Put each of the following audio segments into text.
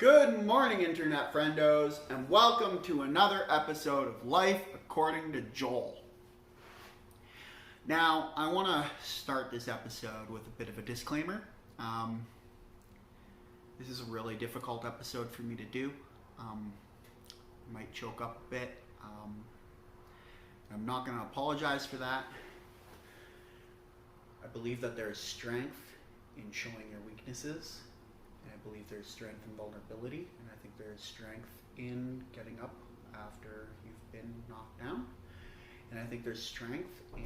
Good morning, Internet friendos, and welcome to another episode of Life According to Joel. Now, I want to start this episode with a bit of a disclaimer. This is a really difficult episode for me to do. I might choke up a bit. I'm not going to apologize for that. I believe that there is strength in showing your weaknesses. And I believe there's strength in vulnerability, and I think there's strength in getting up after you've been knocked down. And I think there's strength in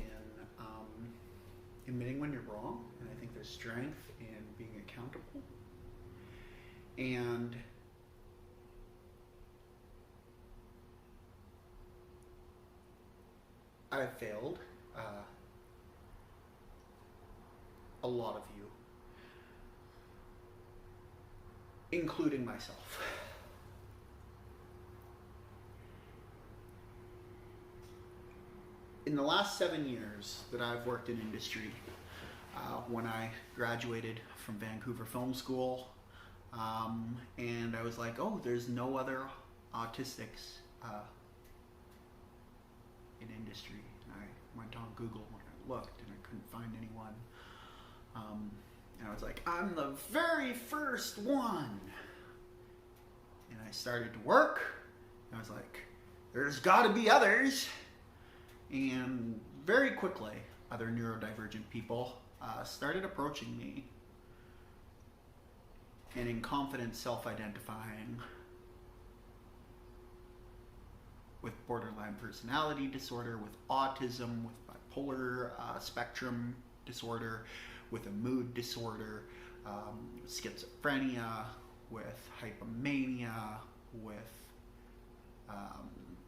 admitting when you're wrong, and I think there's strength in being accountable. And I've failed a lot of you, including myself. In the last 7 years that I've worked in industry, when I graduated from Vancouver Film School, and I was like, oh, there's no other autistics in industry. And I went on Google and I looked and I couldn't find anyone. And I was like, I'm the very first one. And I started to work. And I was like, there's got to be others. And very quickly, other neurodivergent people started approaching me. And in confidence, self-identifying with borderline personality disorder, with autism, with bipolar spectrum disorder, with a mood disorder, schizophrenia, with hypomania, with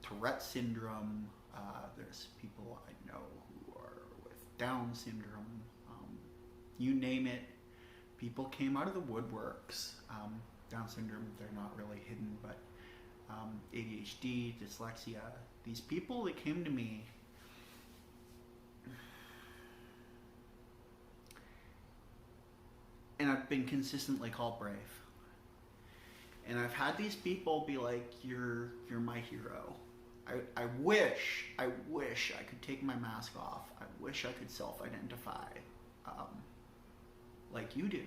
Tourette syndrome. There's people I know who are with Down syndrome. You name it, people came out of the woodworks. Down syndrome, they're not really hidden, but ADHD, dyslexia, these people that came to me and I've been consistently called brave. And I've had these people be like, you're my hero. I wish I could take my mask off. I wish I could self-identify like you do.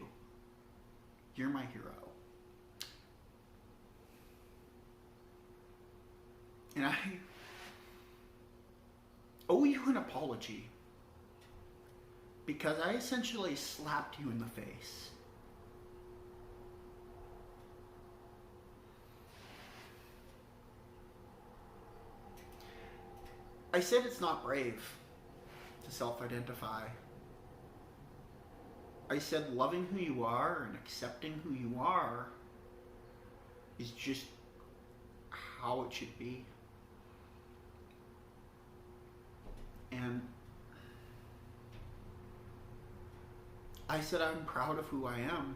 You're my hero. And I owe you an apology because I essentially slapped you in the face. I said it's not brave to self-identify. I said loving who you are and accepting who you are is just how it should be. And I said I'm proud of who I am.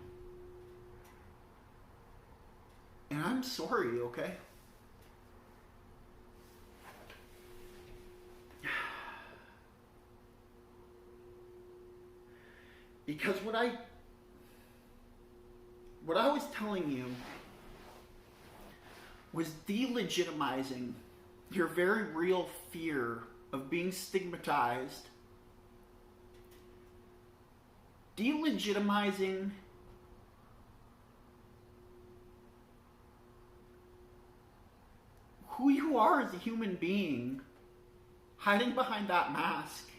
And I'm sorry, okay? Because what I was telling you was delegitimizing your very real fear of being stigmatized, delegitimizing who you are as a human being, hiding behind that mask.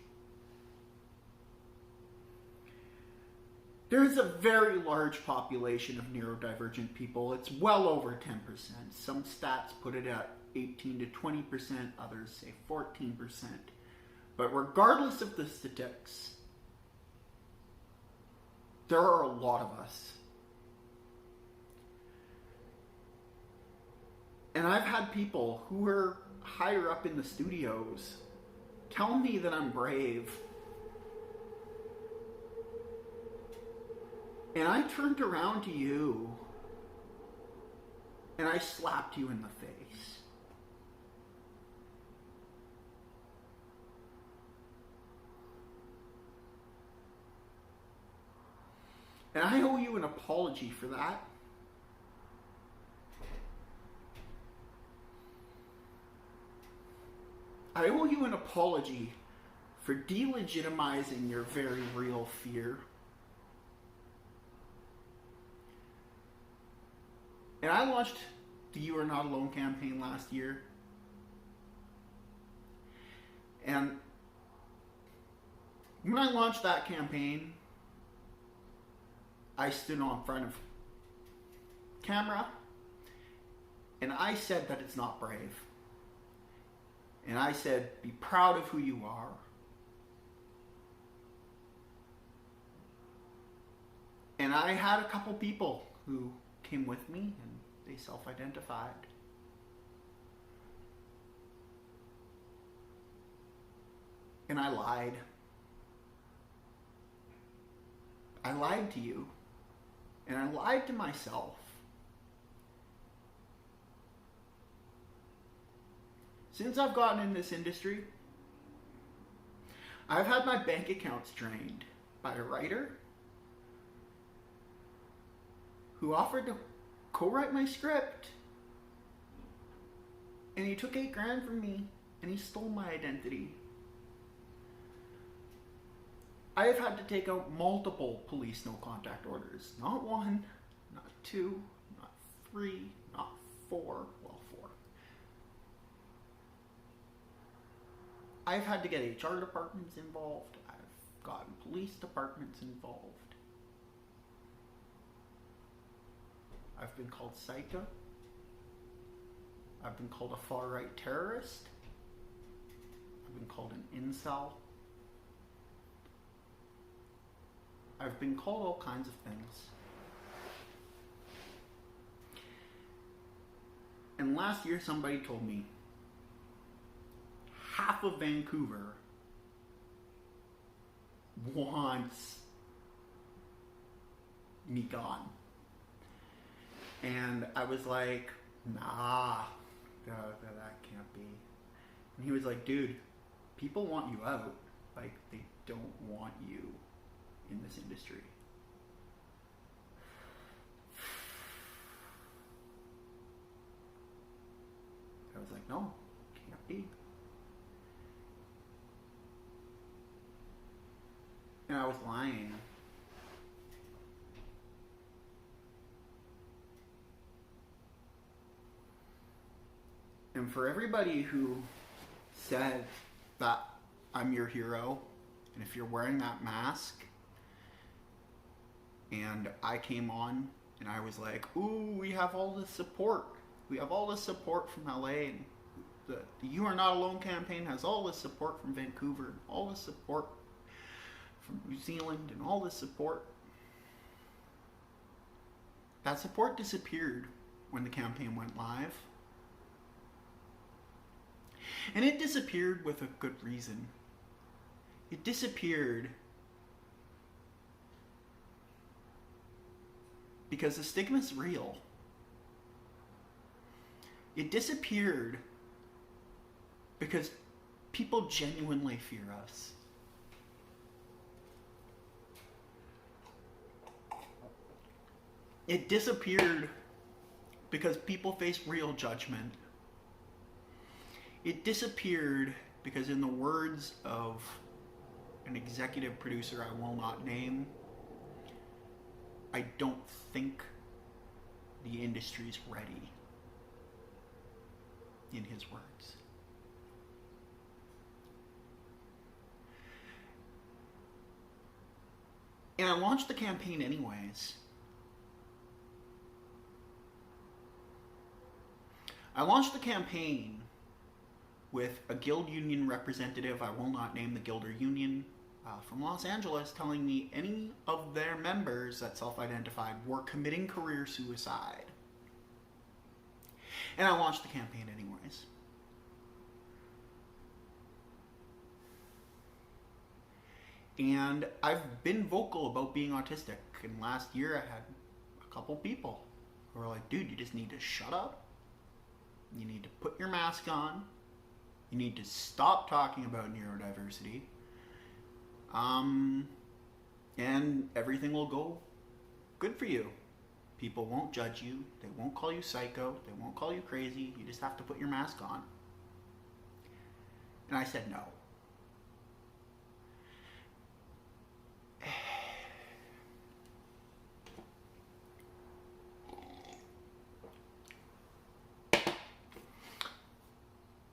There is a very large population of neurodivergent people. It's well over 10%. Some stats put it at 18 to 20%, others say 14%. But regardless of the statistics, there are a lot of us. And I've had people who are higher up in the studios tell me that I'm brave. And I turned around to you and I slapped you in the face. And I owe you an apology for that. I owe you an apology for delegitimizing your very real fear. And I launched the You Are Not Alone campaign last year. And when I launched that campaign, I stood on front of camera and I said that it's not brave. And I said, be proud of who you are. And I had a couple people who came with me and they self-identified. And I lied. I lied to you. And I lied to myself. Since I've gotten in this industry, I've had my bank accounts drained by a writer who offered to co-write my script. And he took $8,000 from me and he stole my identity. I have had to take out multiple police no contact orders. Not one, not two, not three, not four. Well, four. I've had to get HR departments involved. I've gotten police departments involved. I've been called psycho. I've been called a far-right terrorist. I've been called an incel. I've been called all kinds of things. And last year somebody told me half of Vancouver wants me gone. And I was like, nah, that can't be. And he was like, dude, people want you out. Like, they don't want you in this industry. I was like, no, can't be. And I was lying. And for everybody who said that I'm your hero, and if you're wearing that mask, and I came on and I was like, ooh, we have all this support. We have all this support from LA, and the You Are Not Alone campaign has all this support from Vancouver, and all this support from New Zealand, and all this support. That support disappeared when the campaign went live. And it disappeared with a good reason. It disappeared because the stigma's real. It disappeared because people genuinely fear us. It disappeared because people face real judgment. It disappeared because, in the words of an executive producer I will not name, I don't think the industry's ready, in his words. And I launched the campaign anyways. I launched the campaign with a guild union representative, I will not name the guild or union, from Los Angeles, telling me any of their members that self-identified were committing career suicide. And I launched the campaign anyways. And I've been vocal about being autistic. And last year I had a couple people who were like, dude, you just need to shut up. You need to put your mask on. You need to stop talking about neurodiversity. And everything will go good for you. People won't judge you. They won't call you psycho. They won't call you crazy. You just have to put your mask on. And I said no.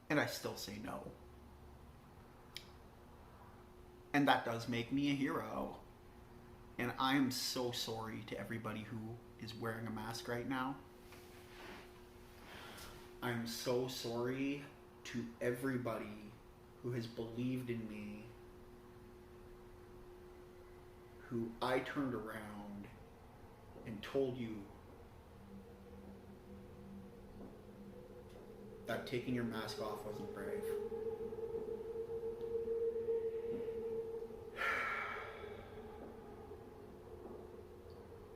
And I still say no. And that does make me a hero. And I am so sorry to everybody who is wearing a mask right now. I'm so sorry to everybody who has believed in me, who I turned around and told you that taking your mask off wasn't brave.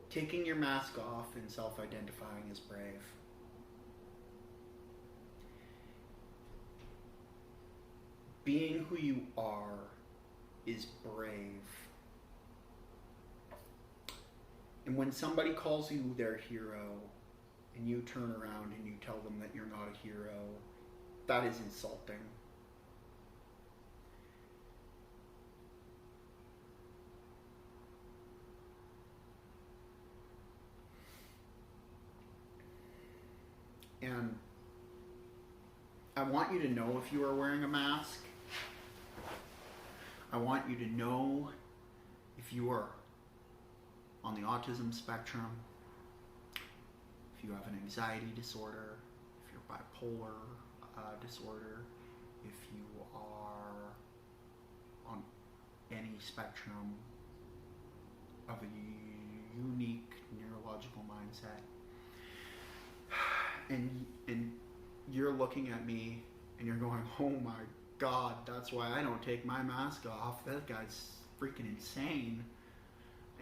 Taking your mask off and self-identifying is brave. Being who you are is brave. And when somebody calls you their hero and you turn around and you tell them that you're not a hero, that is insulting. And I want you to know if you are wearing a mask. I want you to know if you are on the autism spectrum, if you have an anxiety disorder, if you're bipolar disorder, if you are on any spectrum of a unique neurological mindset, and you're looking at me and you're going, oh my God, that's why I don't take my mask off. That guy's freaking insane.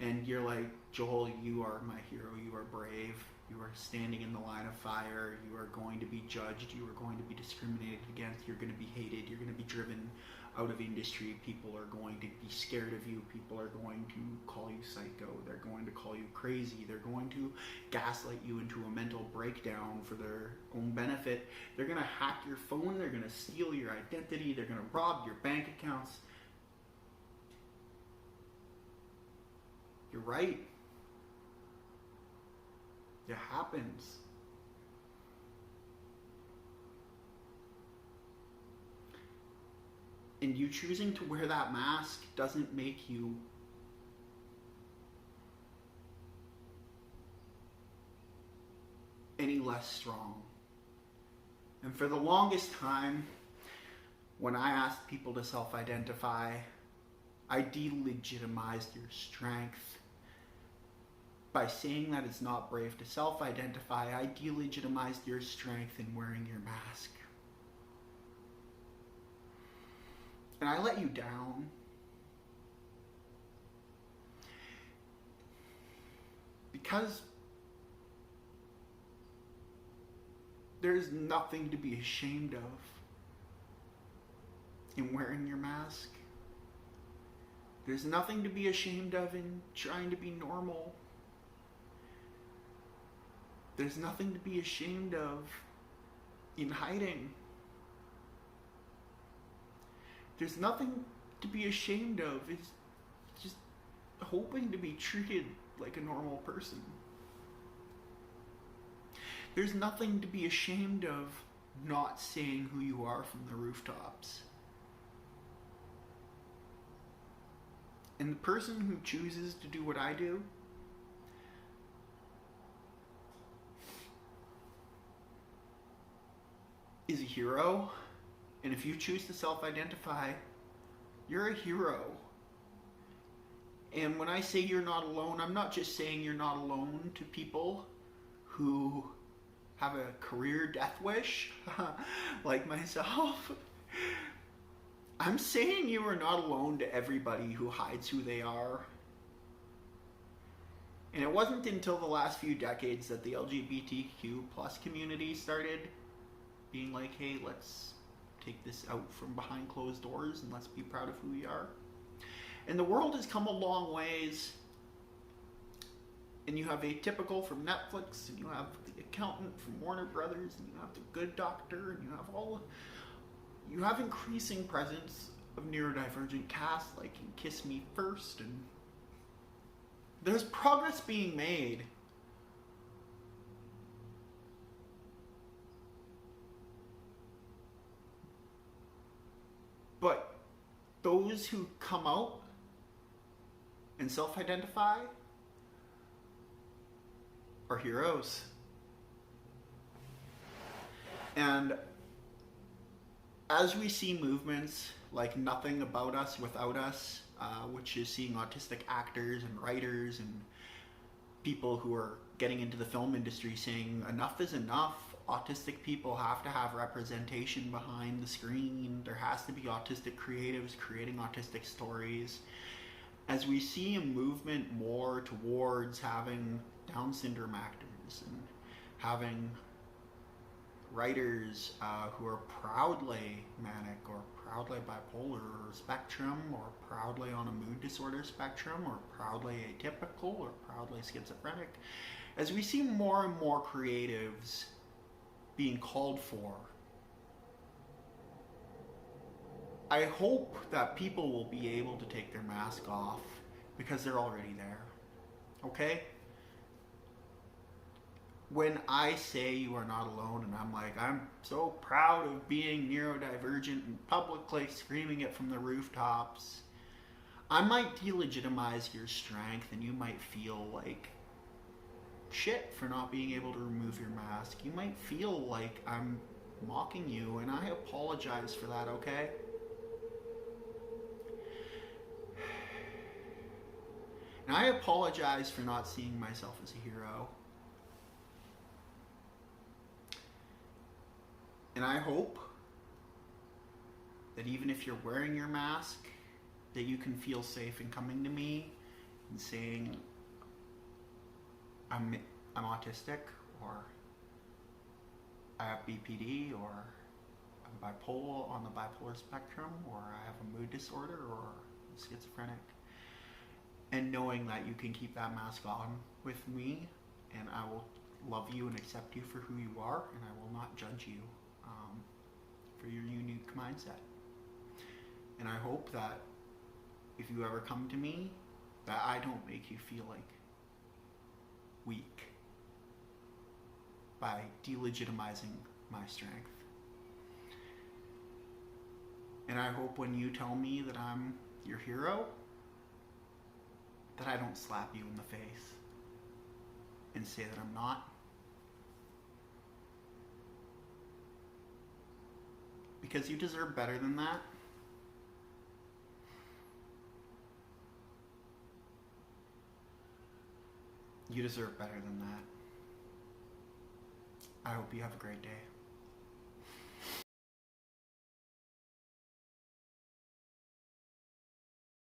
And you're like, Joel, you are my hero. You are brave. You are standing in the line of fire. You are going to be judged. You are going to be discriminated against. You're going to be hated. You're going to be driven out of industry. People are going to be scared of you. People are going to call you psycho. They're going to call you crazy. They're going to gaslight you into a mental breakdown for their own benefit. They're going to hack your phone. They're going to steal your identity. They're going to rob your bank accounts. You're right. It happens. And you choosing to wear that mask doesn't make you any less strong. And for the longest time, when I asked people to self-identify, I delegitimized your strength. By saying that it's not brave to self-identify, I delegitimized your strength in wearing your mask. And I let you down. Because there's nothing to be ashamed of in wearing your mask. There's nothing to be ashamed of in trying to be normal. There's nothing to be ashamed of in hiding. There's nothing to be ashamed of. It's just hoping to be treated like a normal person. There's nothing to be ashamed of not saying who you are from the rooftops. And the person who chooses to do what I do is a hero. And if you choose to self-identify, you're a hero. And when I say you're not alone, I'm not just saying you're not alone to people who have a career death wish, like myself. I'm saying you are not alone to everybody who hides who they are. And it wasn't until the last few decades that the LGBTQ plus community started being like, hey, let's take this out from behind closed doors and let's be proud of who we are. And the world has come a long ways. And you have Atypical from Netflix, and you have the accountant from Warner Brothers, and you have the Good Doctor, and you have you have increasing presence of neurodivergent casts like in Kiss Me First, and there's progress being made. But those who come out and self-identify are heroes. And as we see movements like Nothing About Us Without Us, which is seeing autistic actors and writers and people who are getting into the film industry saying enough is enough. Autistic people have to have representation behind the screen. There has to be autistic creatives creating autistic stories. As we see a movement more towards having Down syndrome actors and having writers who are proudly manic or proudly bipolar or spectrum or proudly on a mood disorder spectrum or proudly atypical or proudly schizophrenic, as we see more and more creatives being called for, I hope that people will be able to take their mask off because they're already there. Okay? When I say you are not alone and I'm like, I'm so proud of being neurodivergent and publicly screaming it from the rooftops, I might delegitimize your strength and you might feel like shit for not being able to remove your mask. You might feel like I'm mocking you, and I apologize for that, okay? And I apologize for not seeing myself as a hero. And I hope that even if you're wearing your mask, that you can feel safe in coming to me and saying, I'm autistic, or I have BPD, or I'm bipolar on the bipolar spectrum, or I have a mood disorder, or I'm schizophrenic. And knowing that you can keep that mask on with me, and I will love you and accept you for who you are, and I will not judge you for your unique mindset. And I hope that if you ever come to me, that I don't make you feel like weak by delegitimizing my strength. And I hope when you tell me that I'm your hero, that I don't slap you in the face and say that I'm not. Because you deserve better than that. You deserve better than that. I hope you have a great day.